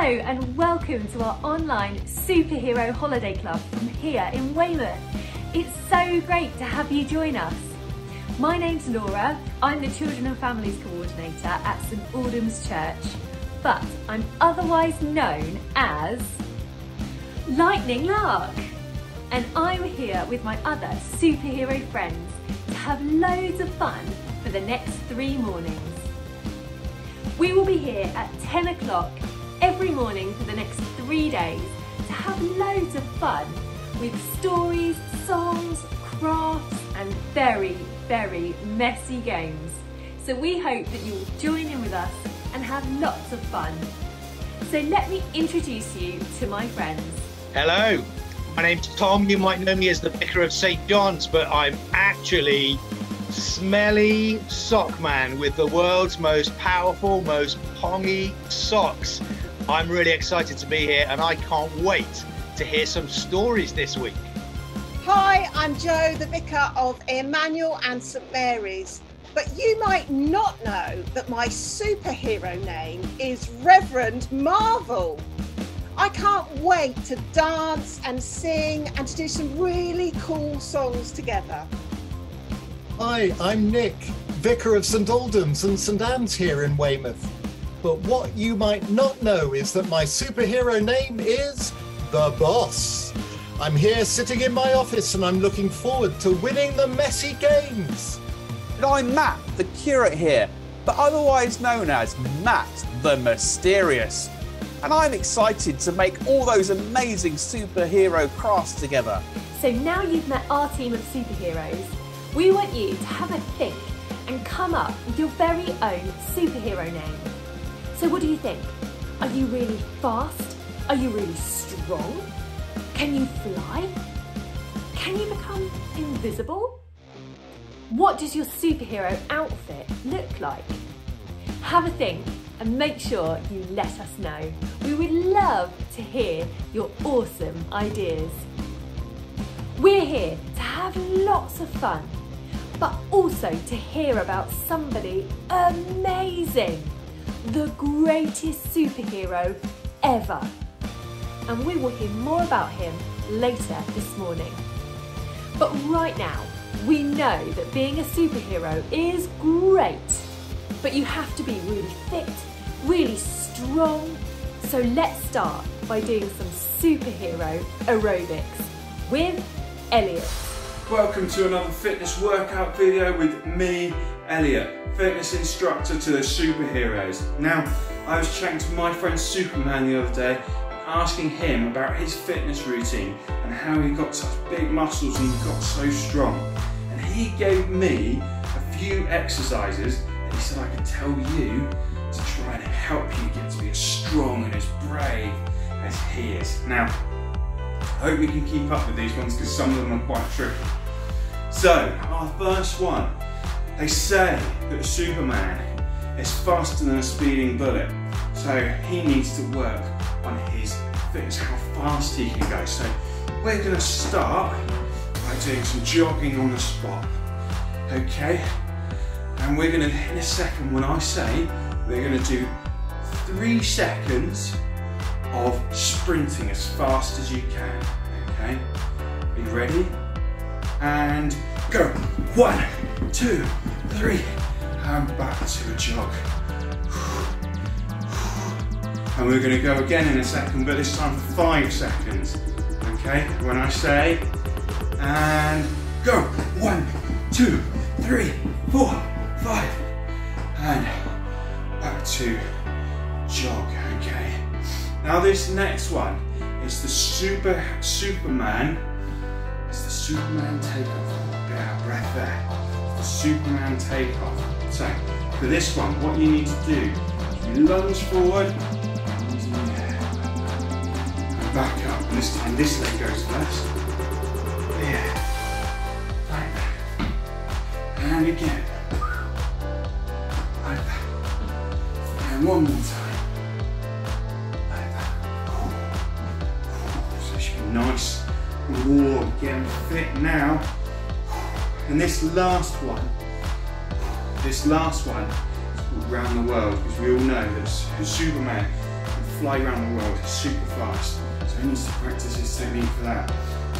Hello and welcome to our online superhero holiday club from here in Weymouth. It's so great to have you join us. My name's Laura, I'm the Children and Families Coordinator at St Aldham's Church, but I'm otherwise known as Lightning Lark. And I'm here with my other superhero friends to have loads of fun for the next 3 mornings. We will be here at 10 o'clock every morning for the next 3 days to have loads of fun with stories, songs, crafts and very, very messy games. So we hope that you will join in with us and have lots of fun. So let me introduce you to my friends. Hello, my name's Tom. You might know me as the Vicar of St John's, but I'm actually Smelly Sock Man with the world's most powerful, most pongy socks. I'm really excited to be here and I can't wait to hear some stories this week. Hi, I'm Jo, the Vicar of Emmanuel and St Mary's. But you might not know that my superhero name is Reverend Marvel. I can't wait to dance and sing and to do some really cool songs together. Hi, I'm Nick, Vicar of St Aldham's and St Anne's here in Weymouth. But what you might not know is that my superhero name is The Boss. I'm here sitting in my office and I'm looking forward to winning the messy games. And I'm Matt, the curate here, but otherwise known as Matt the Mysterious. And I'm excited to make all those amazing superhero crafts together. So now you've met our team of superheroes, we want you to have a think and come up with your very own superhero name. So what do you think? Are you really fast? Are you really strong? Can you fly? Can you become invisible? What does your superhero outfit look like? Have a think and make sure you let us know. We would love to hear your awesome ideas. We're here to have lots of fun, but also to hear about somebody amazing, the greatest superhero ever. And we will hear more about him later this morning. But right now, we know that being a superhero is great, but you have to be really fit, really strong. So let's start by doing some superhero aerobics with Elliot. Welcome to another fitness workout video with me, Elliot, fitness instructor to the superheroes. Now, I was chatting to my friend Superman the other day, asking him about his fitness routine and how he got such big muscles and he got so strong. And he gave me a few exercises that he said I could tell you to try and help you get to be as strong and as brave as he is. Now, I hope we can keep up with these ones because some of them are quite tricky. So, our first one. They say that Superman is faster than a speeding bullet. So he needs to work on his fitness, how fast he can go. So we're going to start by doing some jogging on the spot. Okay? And we're going to, in a second, when I say, we're going to do 3 seconds of sprinting as fast as you can. Okay? Are you ready? And go. 1, 2, 3, and back to a jog. And we're going to go again in a second, but this time for 5 seconds. Okay, when I say, and go. 1, 2, 3, 4, 5, and back to jog. Okay. Now this next one is the Superman. It's the Superman takeoff. Bit out of breath there. The Superman takeoff. So for this one, what you need to do is you lunge forward and back up. And this time this leg goes first. Yeah. Like that. And again. Like that. And one more time. Like that. So it should be nice and warm, getting fit now. And this last one is called Round the World, because we all know that Superman can fly around the world super fast. So he needs to practice his technique for that.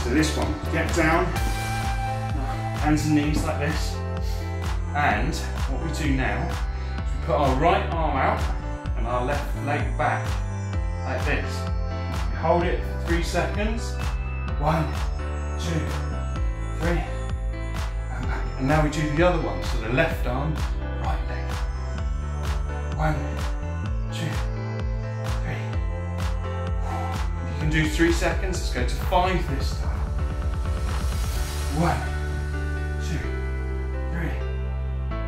So this one, get down, hands and knees like this. And what we do now is we put our right arm out and our left leg back, like this. We hold it for 3 seconds. 1, 2, 3, and back. And now we do the other one. So the left arm, right leg. 1, 2, 3. You can do 3 seconds. Let's go to 5 this time. 1, 2, 3, 4,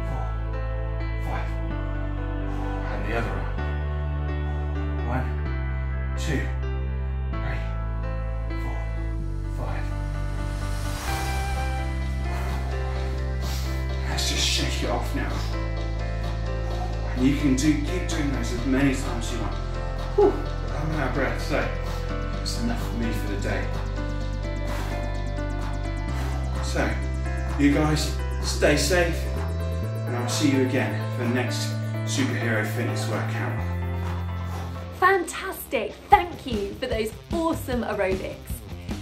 5. And the other one. 1, 2, 3, 4, 5. Let's just shake it off now. And you can keep doing those as many times as you want. Whew, I'm out of breath, so it's enough for me for the day. So, you guys stay safe, and I'll see you again for the next superhero fitness workout. Fantastic! Thank you for those awesome aerobics.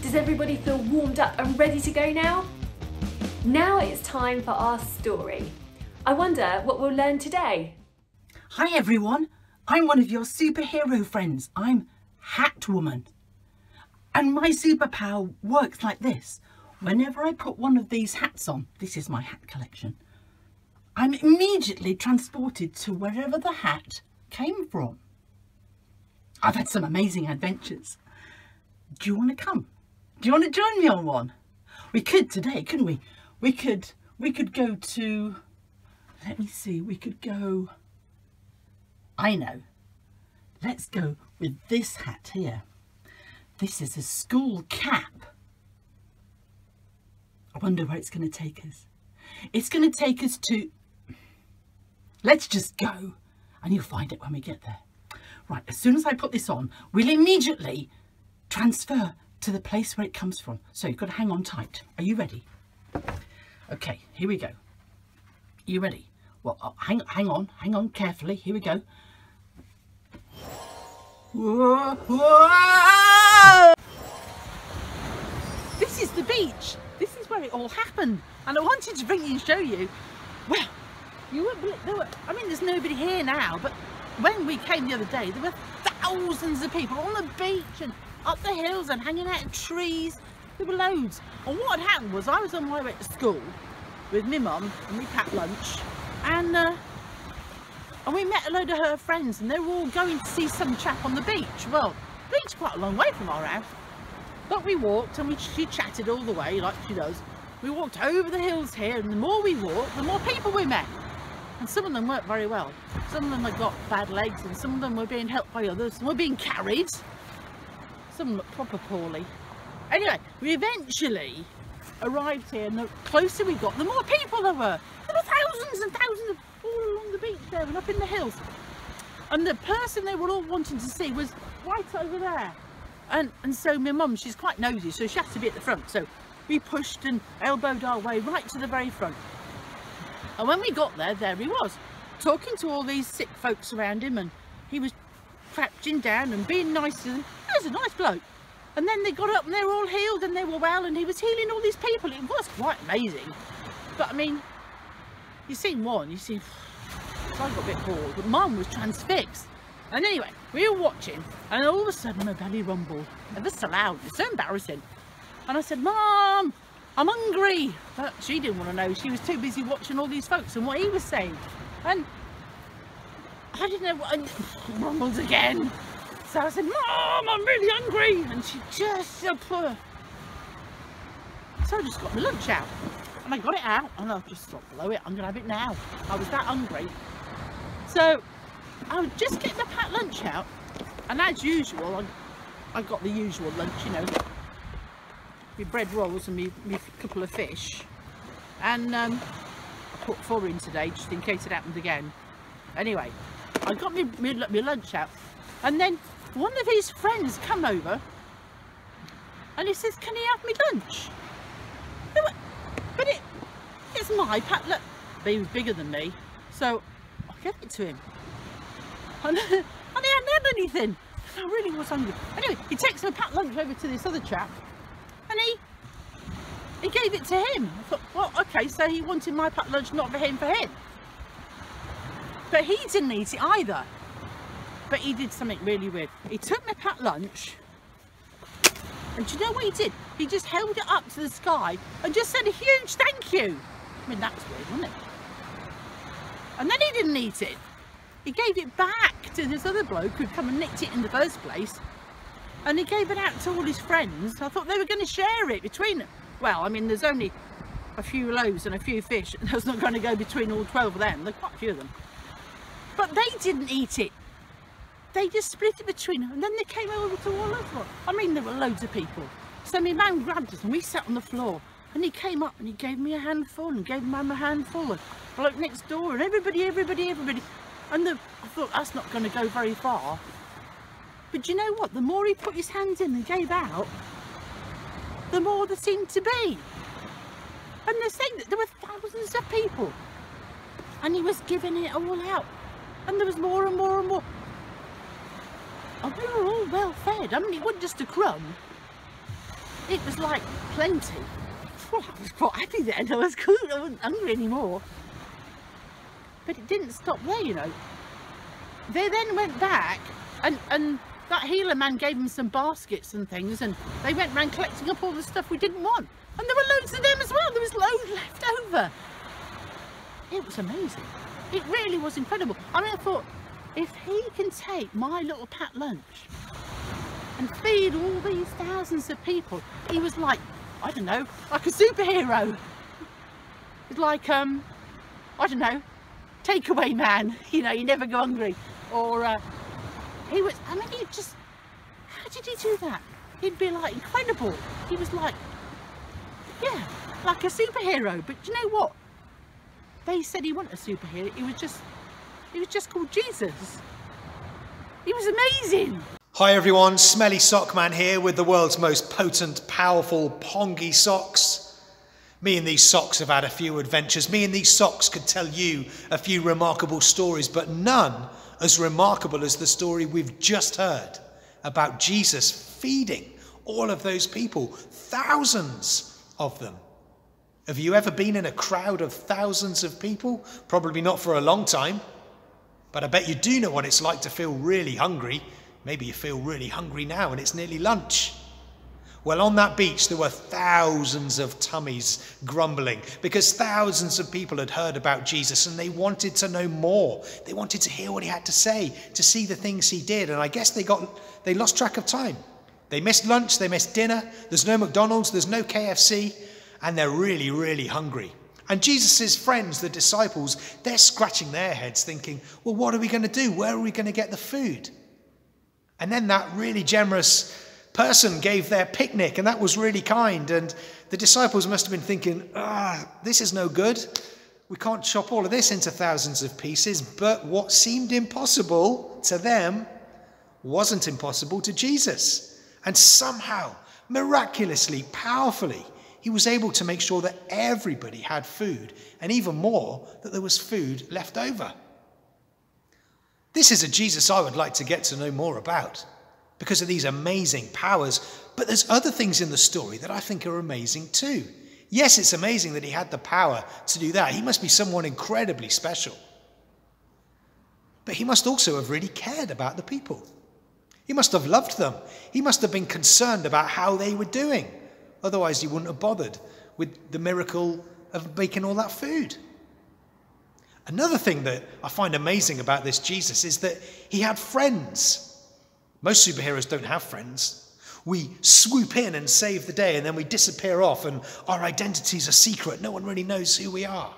Does everybody feel warmed up and ready to go now? Now it's time for our story. I wonder what we'll learn today. Hi everyone, I'm one of your superhero friends. I'm Hatwoman. And my superpower works like this. Whenever I put one of these hats on, this is my hat collection, I'm immediately transported to wherever the hat came from. I've had some amazing adventures. Do you want to come? Do you want to join me on one? We could today, couldn't we? We could go to, let me see, we could go, I know. Let's go with this hat here. This is a school cap. I wonder where it's going to take us. It's going to take us to, let's just go, and you'll find it when we get there. Right, as soon as I put this on, we'll immediately transfer to the place where it comes from. So you've got to hang on tight. Are you ready? Okay, here we go. Are you ready? Well, hang on carefully. Here we go. Whoa, whoa! This is the beach. This is where it all happened. And I wanted to bring you and show you. Well, you won't believe, there's nobody here now, but when we came the other day, there were thousands of people on the beach and up the hills and hanging out in trees. There were loads. And what had happened was I was on my way to school with my mum and we packed lunch, and we met a load of her friends, and they were all going to see some chap on the beach. Well, the beach's quite a long way from our house, but we walked and she chatted all the way like she does. We walked over the hills here, and the more we walked, the more people we met. And some of them weren't very well. Some of them had got bad legs, and some of them were being helped by others. Some were being carried. Some looked proper poorly. Anyway, we eventually arrived here, and the closer we got, the more people there were. There were thousands and thousands of all along the beach there and up in the hills. And the person they were all wanting to see was right over there. And so my mum, she's quite nosy, so she had to be at the front. So we pushed and elbowed our way right to the very front. And when we got there, there he was, talking to all these sick folks around him, and he was crouching down and being nice to them. He was a nice bloke. And then they got up and they were all healed and they were well, and he was healing all these people. It was quite amazing. But I mean, you've seen one, you see, so I got a bit bored, but Mum was transfixed. And anyway, we were watching, and all of a sudden my belly rumbled. Ever so loud, it's so embarrassing. And I said, Mum, I'm hungry. But she didn't want to know. She was too busy watching all these folks and what he was saying. And I didn't know what, rumbled again. So I said, Mum, I'm really hungry. And she just, so I just got my lunch out. And I got it out, and I just thought, blow it, I'm going to have it now. I was that hungry. So I would just get the packed lunch out, and as usual, I got the usual lunch, you know, with bread rolls and me couple of fish. And I put 4 in today, just in case it happened again. Anyway, I got my lunch out, and then one of his friends come over, and he says, can he have me lunch? But it's my pack. Look, but he was bigger than me, so I gave it to him. And he hadn't had anything. I really was hungry. Anyway, he takes my packed lunch over to this other chap, and he gave it to him. I thought, well, okay, so he wanted my packed lunch, not for him, for him. But he didn't eat it either. But he did something really weird. He took my packed lunch, and do you know what he did? He just held it up to the sky and just said a huge thank you. I mean, that was weird, wasn't it? And then he didn't eat it. He gave it back to this other bloke who'd come and nicked it in the first place. And he gave it out to all his friends. I thought they were going to share it between them. Well, I mean, there's only a few loaves and a few fish. That's not going to go between all 12 of them. There's quite a few of them. But they didn't eat it. They just split it between them. And then they came over to all of us. I mean, there were loads of people. So my man grabbed us and we sat on the floor. And he came up and he gave me a handful and gave Mum a handful. And I looked next door and everybody. And I thought, that's not going to go very far. But you know what? The more he put his hands in and gave out, the more there seemed to be. And they're saying that there were thousands of people. And he was giving it all out. And there was more and more and more. And we were all well fed. I mean, it wasn't just a crumb. It was like plenty. Well, I was quite happy then. I was cool. I wasn't hungry anymore. But it didn't stop there, you know. They then went back and that healer man gave them some baskets and things, and they went round collecting up all the stuff we didn't want. And there were loads of them as well. There was loads left over. It was amazing. It really was incredible. I mean, I thought, if he can take my little packed lunch and feed all these thousands of people, he was like, I don't know, like a superhero. It's like, I don't know, takeaway man, you know, you never go hungry. Or he was, I mean, he just, how did he do that? He'd be like incredible. He was like, yeah, like a superhero. But you know what? They said he wasn't a superhero. He was just called Jesus. He was amazing. Hi everyone, Smelly Sockman here with the world's most potent, powerful, pongy socks. Me and these socks have had a few adventures. Me and these socks could tell you a few remarkable stories, but none as remarkable as the story we've just heard about Jesus feeding all of those people, thousands of them. Have you ever been in a crowd of thousands of people? Probably not for a long time, but I bet you do know what it's like to feel really hungry. Maybe you feel really hungry now and it's nearly lunch. Well, on that beach, there were thousands of tummies grumbling because thousands of people had heard about Jesus and they wanted to know more. They wanted to hear what he had to say, to see the things he did. And I guess they lost track of time. They missed lunch, they missed dinner. There's no McDonald's, there's no KFC, and they're really, really hungry. And Jesus' friends, the disciples, they're scratching their heads thinking, well, what are we going to do? Where are we going to get the food? And then that really generous person gave their picnic, and that was really kind. And the disciples must have been thinking, this is no good. We can't chop all of this into thousands of pieces. But what seemed impossible to them wasn't impossible to Jesus. And somehow, miraculously, powerfully, he was able to make sure that everybody had food, and even more, that there was food left over. This is a Jesus I would like to get to know more about because of these amazing powers. But there's other things in the story that I think are amazing too. Yes, it's amazing that he had the power to do that. He must be someone incredibly special. But he must also have really cared about the people. He must have loved them. He must have been concerned about how they were doing. Otherwise, he wouldn't have bothered with the miracle of making all that food. Another thing that I find amazing about this Jesus is that he had friends. Most superheroes don't have friends. We swoop in and save the day, and then we disappear off, and our identities are secret. No one really knows who we are.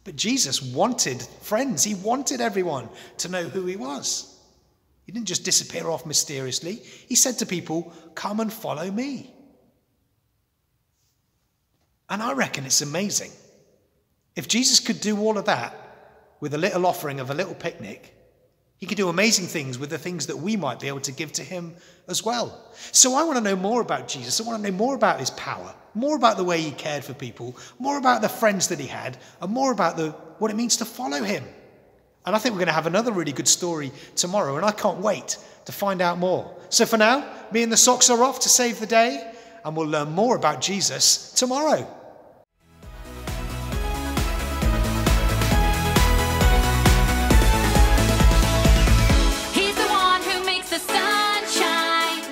But Jesus wanted friends. He wanted everyone to know who he was. He didn't just disappear off mysteriously. He said to people, come and follow me. And I reckon it's amazing. If Jesus could do all of that with a little offering of a little picnic, he could do amazing things with the things that we might be able to give to him as well. So I want to know more about Jesus. I want to know more about his power, more about the way he cared for people, more about the friends that he had, and more about what it means to follow him. And I think we're going to have another really good story tomorrow, and I can't wait to find out more. So for now, me and the socks are off to save the day, and we'll learn more about Jesus tomorrow. He's the one who makes the sun shine.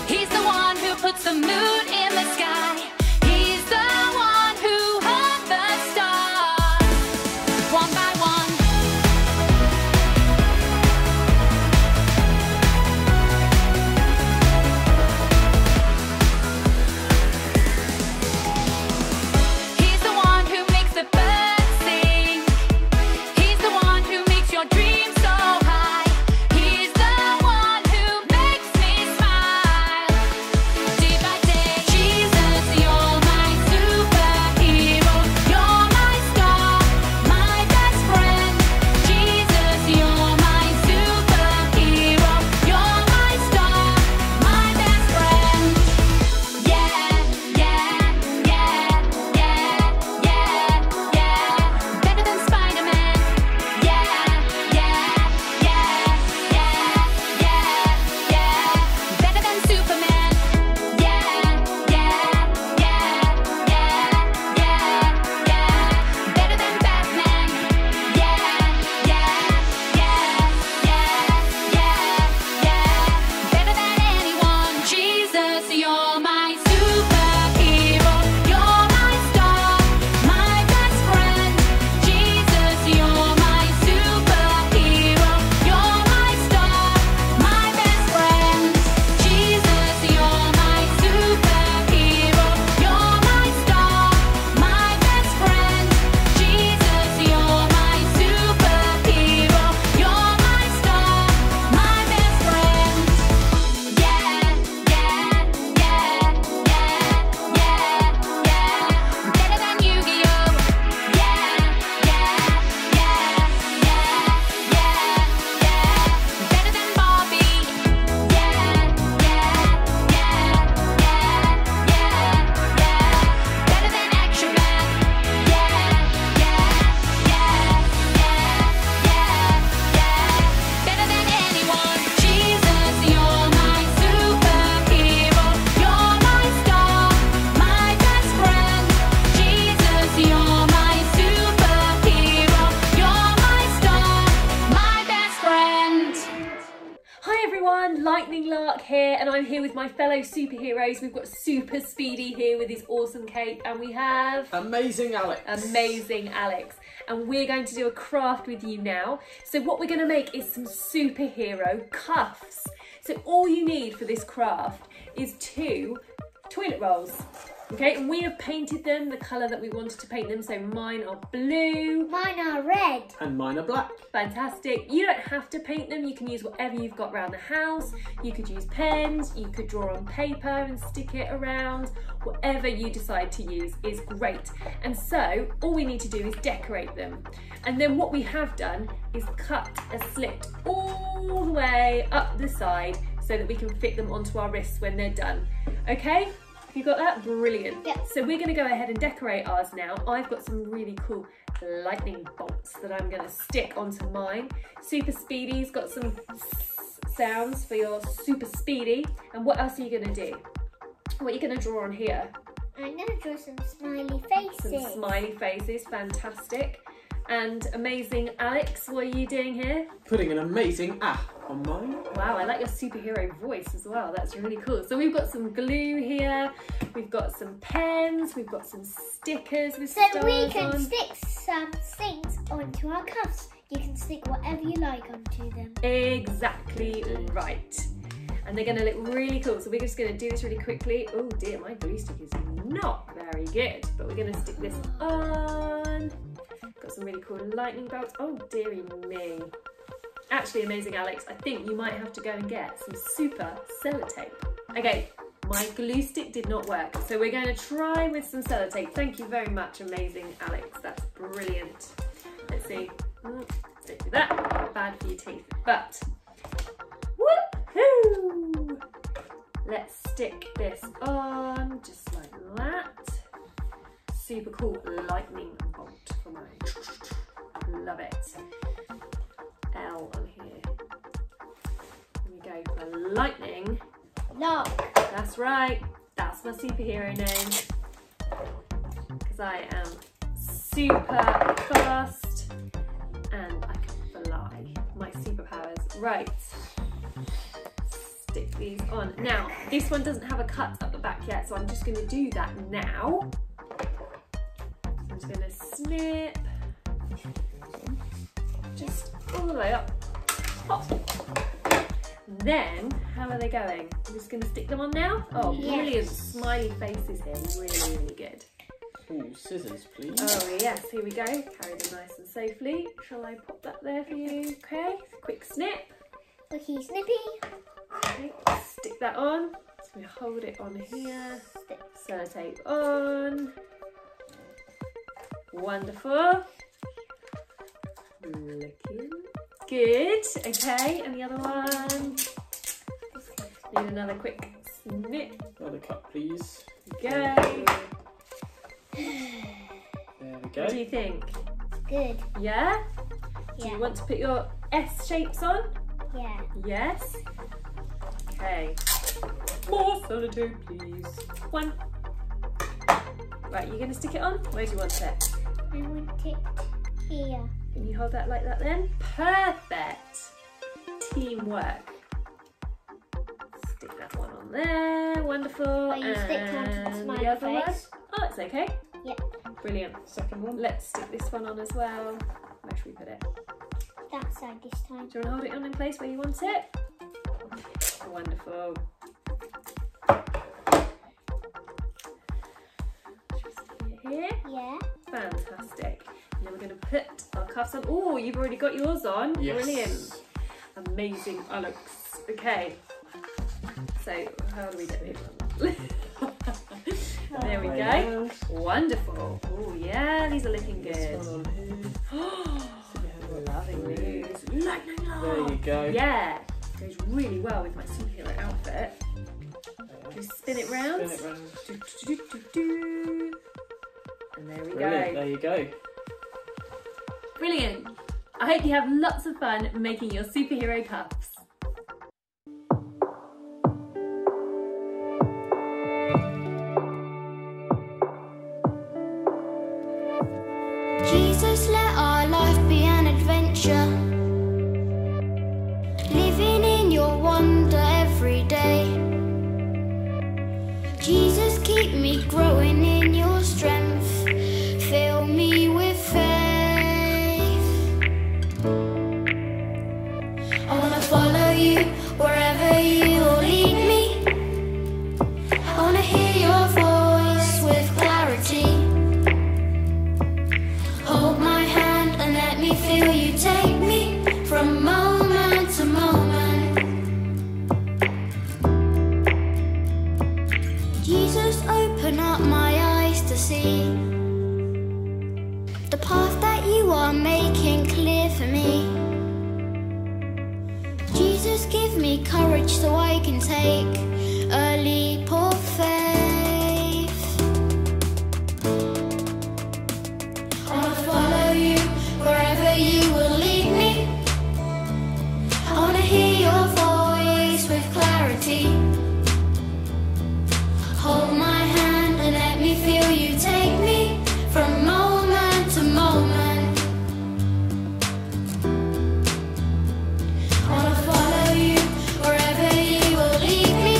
He's the one who puts the moon in the sky. He's the one who hung the stars one by one. He's the one who makes the birds sing. He's the one who makes your dreams so high. He's the one who makes me smile day by day. Jesus, you're my superhero. You're my star, my best friend. Jesus, you're my superhero. You're my star, my best friend. Yeah, yeah, yeah, yeah, yeah, yeah. Better than Spider-Man. Yeah, yeah, yeah, yeah, yeah, yeah. Better than Superman. Yeah, yeah, yeah, yeah, yeah, yeah. Better than Batman. Yeah, yeah, yeah, yeah, yeah, yeah. Better than anyone. Jesus, you're my superhero. You're my star, my best friend. Jesus, you're my superhero. You're my star, my best friend. Jesus, you're my superhero. You're my star, my best friend. Jesus, you're my superhero. You're my star, my best friend. Yeah, yeah, yeah, yeah, yeah, yeah. Better than Yu-Gi-Oh! Yeah, yeah, yeah, yeah, yeah, yeah. Better than Barbie. Yeah, yeah, yeah, yeah, yeah, yeah. Better than Action Man. Yeah, yeah, yeah, yeah, yeah, yeah. Better than anyone. Jesus, you're my superhero. You're my star, my best friend. Jesus, you're my superhero. You're my star, my best friend. Hi everyone, Lightning Lark here, and I'm here with my fellow superheroes. We've got Super Speedy here with his awesome cape, and we have Amazing Alex. Amazing Alex. And we're going to do a craft with you now. So what we're going to make is some superhero cuffs. So all you need for this craft is 2 toilet rolls. Okay, and we have painted them the colour that we wanted to paint them. So mine are blue. Mine are red. And mine are black. Fantastic. You don't have to paint them. You can use whatever you've got around the house. You could use pens. You could draw on paper and stick it around. Whatever you decide to use is great. And so all we need to do is decorate them. And then what we have done is cut a slit all the way up the side so that we can fit them onto our wrists when they're done. Okay? You got that? Brilliant. Yep. So we're going to go ahead and decorate ours now. I've got some really cool lightning bolts that I'm going to stick onto mine. Super Speedy's got some sounds for your Super Speedy. And what else are you going to do? What are you going to draw on here? I'm going to draw some smiley faces. Some smiley faces, fantastic. And Amazing Alex, what are you doing here? Putting an amazing on mine. Wow, I like your superhero voice as well. That's really cool. So we've got some glue here. We've got some pens. We've got some stickers with stars So we can on. stick some things onto our cuffs. You can stick whatever you like onto them. Exactly right. And they're going to look really cool. So we're just going to do this really quickly. Oh dear, my glue stick is not very good. But we're going to stick this on. Got some really cool lightning bolts. Oh dearie me. Actually, Amazing Alex, I think you might have to go and get some super sellotape. Okay, my glue stick did not work, so we're going to try with some sellotape. Thank you very much, Amazing Alex. That's brilliant. Let's see. Don't do that. Bad for your teeth. But woohoo! Let's stick this on just like that. Super cool lightning bolt for mine. Love it. Lightning. Lock. That's right. That's my superhero name. Because I am super fast and I can fly. My superpowers. Right. Stick these on. Now, this one doesn't have a cut up the back yet, so I'm just going to do that now. I'm just going to snip just all the way up. Pop. Then, how are they going? I'm just going to stick them on now. Oh, brilliant. Smiley faces here. Really, really good. Ooh, scissors, please. Oh, yes. Here we go. Carry them nice and safely. Shall I pop that there for you? Okay. Quick snip. Okay, snippy. Okay. Stick that on. So we hold it on here. Sellotape on. Wonderful. Looking good. Okay, and the other one. Need another quick snip. Another cut, please. Go. There we go. What do you think? Good. Yeah? Do Yeah. you want to put your S shapes on? Yeah. Yes. Okay. More sellotape, please. One. Right, you're going to stick it on? Where do you want it? I want it here. Can you hold that like that then? Perfect. Teamwork. Stick that one on there. Wonderful. Oh, you stick one to the And smiley the other one? face. Oh, it's okay. Yep. Brilliant. Second one. Let's stick this one on as well. Where should we put it? That side this time. Do you want to hold it on in place where you want it? Wonderful. Just stick it here. Yeah. Fantastic. And then we're going to put our cuffs on. Oh, you've already got yours on. Yes. Brilliant. Amazing, Alex. Okay. So, how do we do it? There we go. Wonderful. Oh, yeah, these are looking good. This one on here. Loving these. Lightning There you go. Yeah. Goes really well with my superhero outfit. Just spin it round. Spin it round. Do, do, do, do, do. And there we Brilliant. go. There you go. Brilliant. I hope you have lots of fun making your superhero cuffs. Jesus, let our life be an adventure, living in your wonder every day. Jesus, keep me growing in your strength, fill me with faith. I wanna follow you wherever you will lead me. I wanna hear your voice with clarity. Hold my hand and let me feel you take me from moment to moment. Jesus, open up my eyes to see the path that you are making clear for me. Jesus, give me courage so I can take a leap of faith. I wanna follow you wherever you will lead me. I wanna hear your voice with clarity. Hold my hand and let me feel you take me from moment to moment. I wanna follow you wherever you will lead me.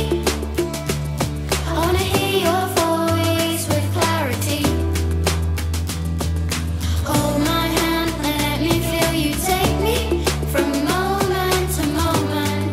I wanna hear your voice with clarity. Hold my hand and let me feel you take me from moment to moment.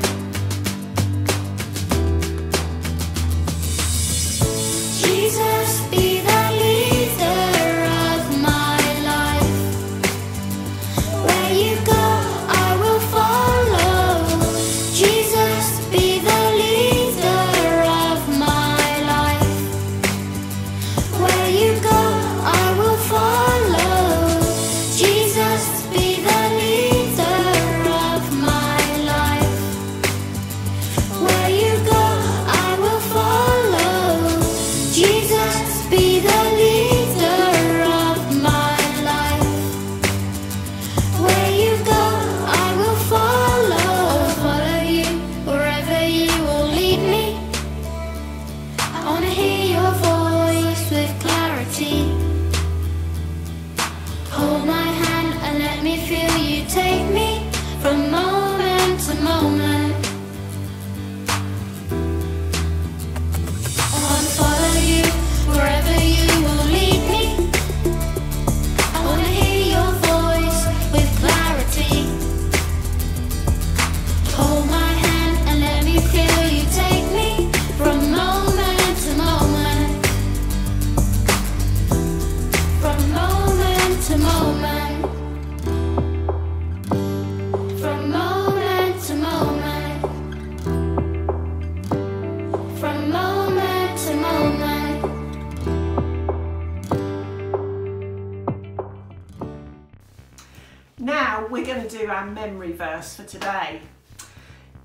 do our memory verse for today.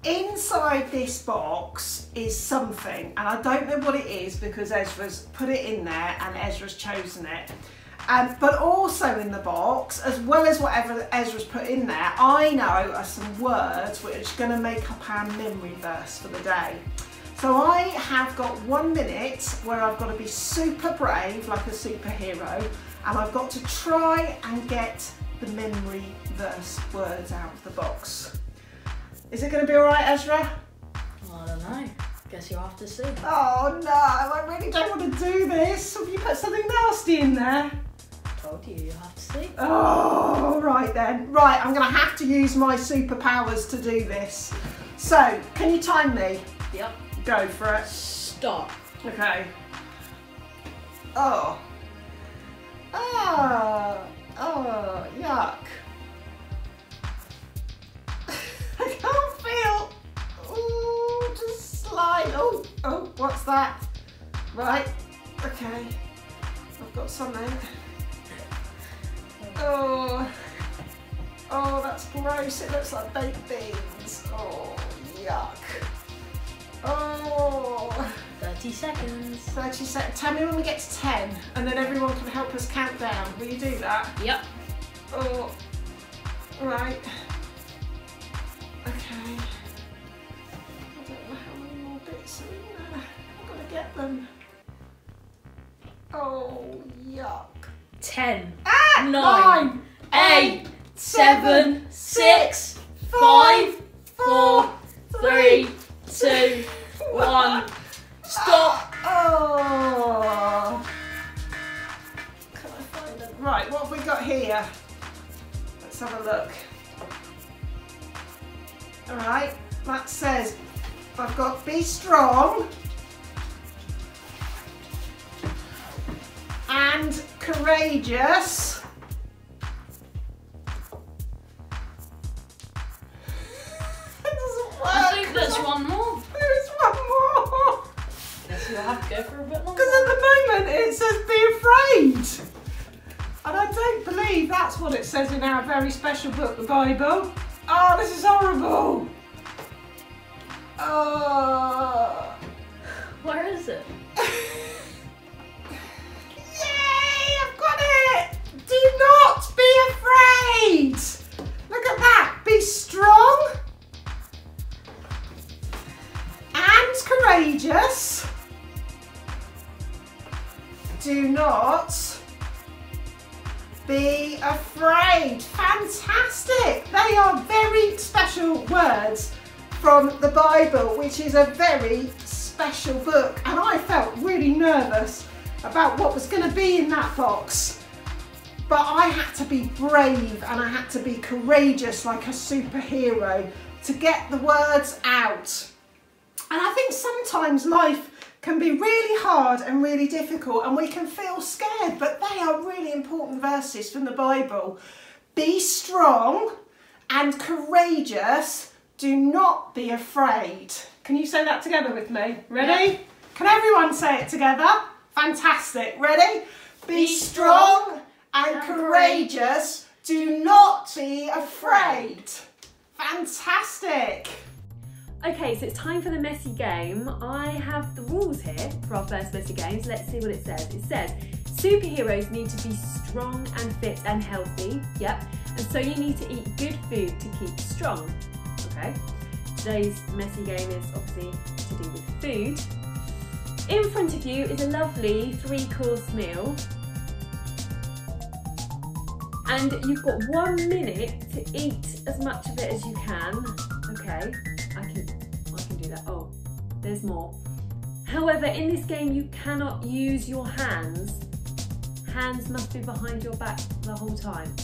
Inside this box is something, and I don't know what it is because Ezra's put it in there and Ezra's chosen it. But also in the box, as well as whatever Ezra's put in there, I know are some words which are going to make up our memory verse for the day. So I have got 1 minute where I've got to be super brave like a superhero, and I've got to try and get the memory verse words out of the box. Is it going to be alright, Ezra? I don't know. Guess you'll have to see. Oh no, I really don't want to do this. Have you put something nasty in there? Told you, you'll have to see. Oh, right then. Right, I'm going to have to use my superpowers to do this. So, can you time me? Yep. Go for it. Stop. Okay. Oh. Oh. Oh, yuck. I can't feel. Ooh, just slide. Oh, oh, what's that? Right. Okay. I've got something. Oh. Oh, that's gross. It looks like baked beans. Oh, yuck. Oh. 30 seconds. 30 seconds. Tell me when we get to 10 and then everyone can help us count down. Will you do that? Yep. Oh. Right. Okay. I don't know how many more bits are in there. I've got to get them. Oh, yuck. 10, Ah! 9, 8, 7, 6, 5, 4, 3, 2, 1. Stop. Oh. Can I find them? Right, what have we got here? Let's have a look. All right, that says I've got be strong and courageous. It doesn't work. I think there's one more. There's one more. Guess you'll have to go for a bit longer. Because at the moment it says be afraid. And I don't believe that's what it says in our very special book, the Bible. Oh, this is horrible. Oh. Where is it? Yay, I've got it. Do not be afraid. Look at that. Be strong and courageous. Do not be afraid. Fantastic. They are very special words from the Bible, which is a very special book. And I felt really nervous about what was going to be in that box. But I had to be brave and I had to be courageous like a superhero to get the words out. And I think sometimes life can be really hard and really difficult and we can feel scared, but they are really important verses from the Bible. Be strong and courageous. Do not be afraid. Can you say that together with me? Ready? Yeah. Can everyone say it together? Fantastic. Ready? Be strong and courageous. Do not be afraid. Fantastic. Okay, so it's time for the messy game. I have the rules here for our first messy game, so let's see what it says. It says, superheroes need to be strong and fit and healthy, yep, and so you need to eat good food to keep strong, okay? Today's messy game is obviously to do with food. In front of you is a lovely 3-course meal, and you've got 1 minute to eat as much of it as you can, okay? I can do that. Oh, there's more. However, in this game, you cannot use your hands. Hands must be behind your back the whole time.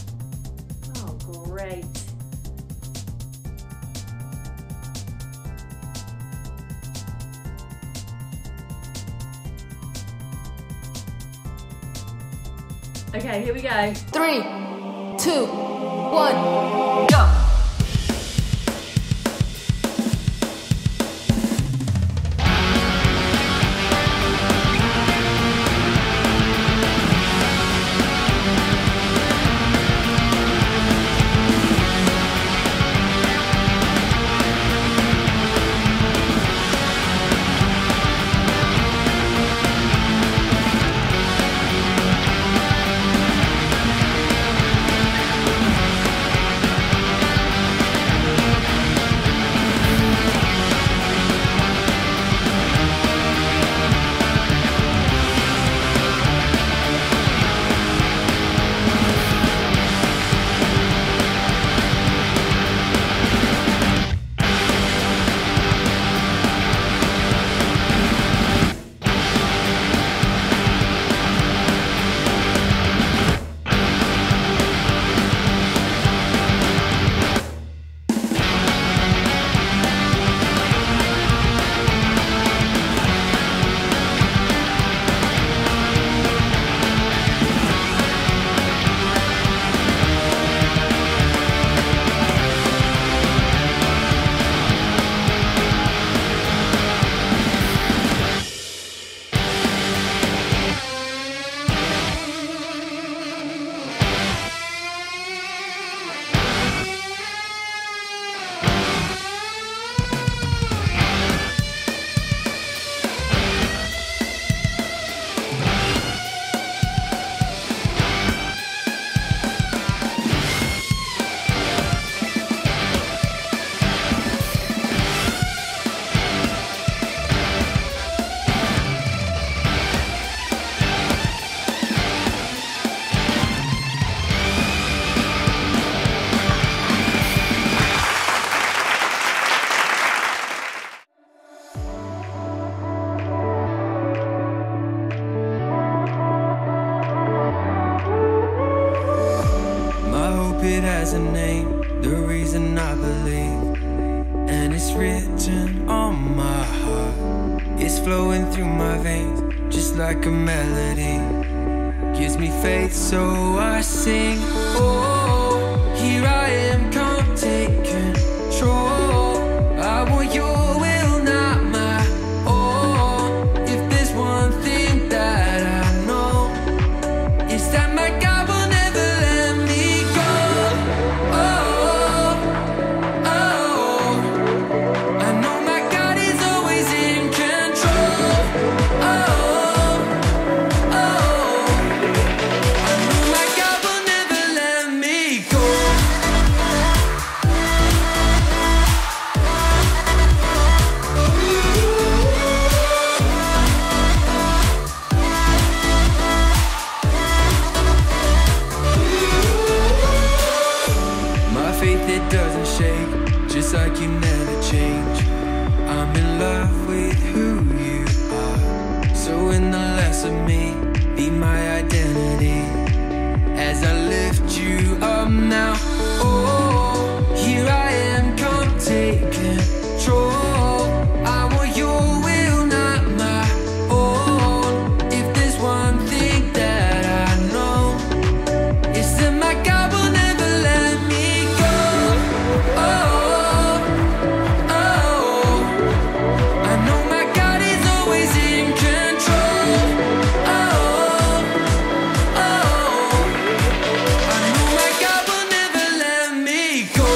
Oh, great. Okay, here we go. 3, 2, 1, go! has a name, the reason I believe, and it's written on my heart. It's flowing through my veins, just like a melody. Gives me faith, so I sing. Oh, here I am, come take control. I want your will, not my own. If there's one thing that I know, it's that my God will never let me go. Oh, oh, I know my God is always in control. Oh, oh, I know my God will never let me go. My faith, it doesn't shake, just like you never change. I'm in love with who you are. So in the less of me, be my identity. As I lift you up now, oh, here I am, come take control. I want your will, not my own. If there's one thing that I know, it's that my God will never let me go. Oh, oh, I know my God is always in control. Oh, oh, I know my God will never let me go.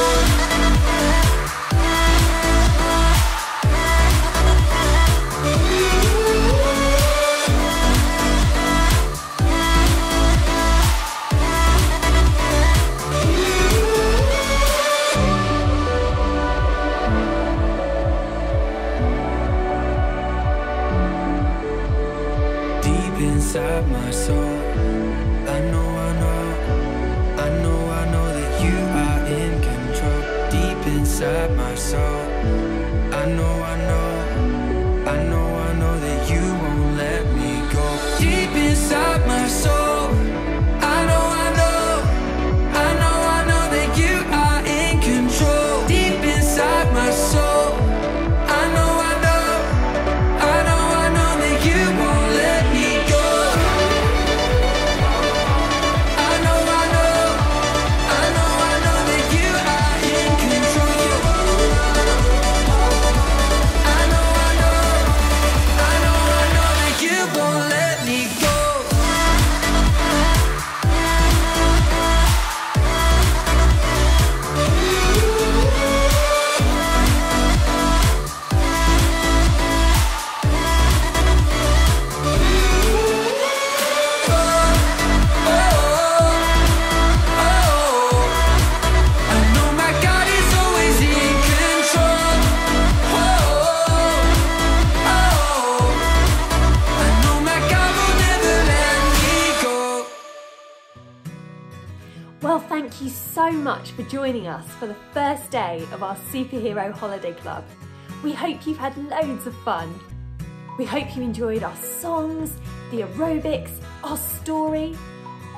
Deep inside my soul, I know that you are in control. Deep inside my soul, I know that you won't let me go. Deep inside my soul, I know that you are in control. Deep inside my soul, I know that you won't let me go. I know that you are in control. I know that you won't let me go. I know my God is always in control. I know my God will never let me go. Well, thank you so much for joining us for the first day of our Superhero Holiday Club. We hope you've had loads of fun. We hope you enjoyed our songs, the aerobics, our story,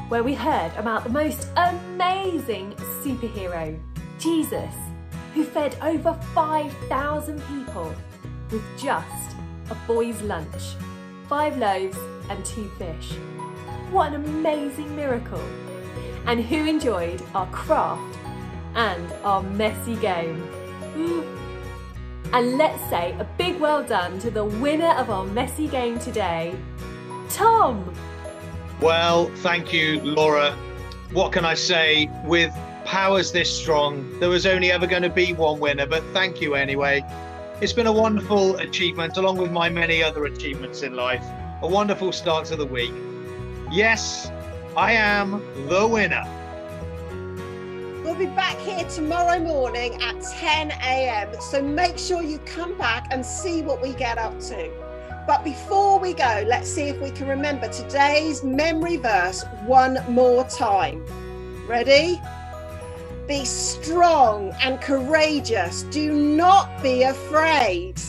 where we heard about the most amazing superhero, Jesus, who fed over 5,000 people with just a boy's lunch, 5 loaves and 2 fish. What an amazing miracle! And who enjoyed our craft and our messy game. And let's say a big well done to the winner of our messy game today, Tom. Well, thank you, Laura. What can I say? With powers this strong, there was only ever going to be one winner, but thank you anyway. It's been a wonderful achievement, along with my many other achievements in life. A wonderful start to the week. Yes, I am the winner. We'll be back here tomorrow morning at 10 a.m. So make sure you come back and see what we get up to. But before we go, let's see if we can remember today's memory verse one more time. Ready? Be strong and courageous. Do not be afraid.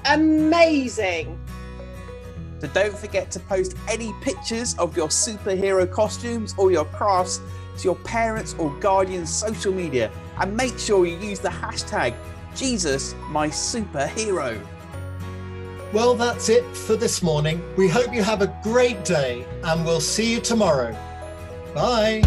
Amazing. So don't forget to post any pictures of your superhero costumes or your crafts to your parents' or guardian's social media and make sure you use the hashtag JesusMySuperhero. Well, that's it for this morning. We hope you have a great day and we'll see you tomorrow. Bye.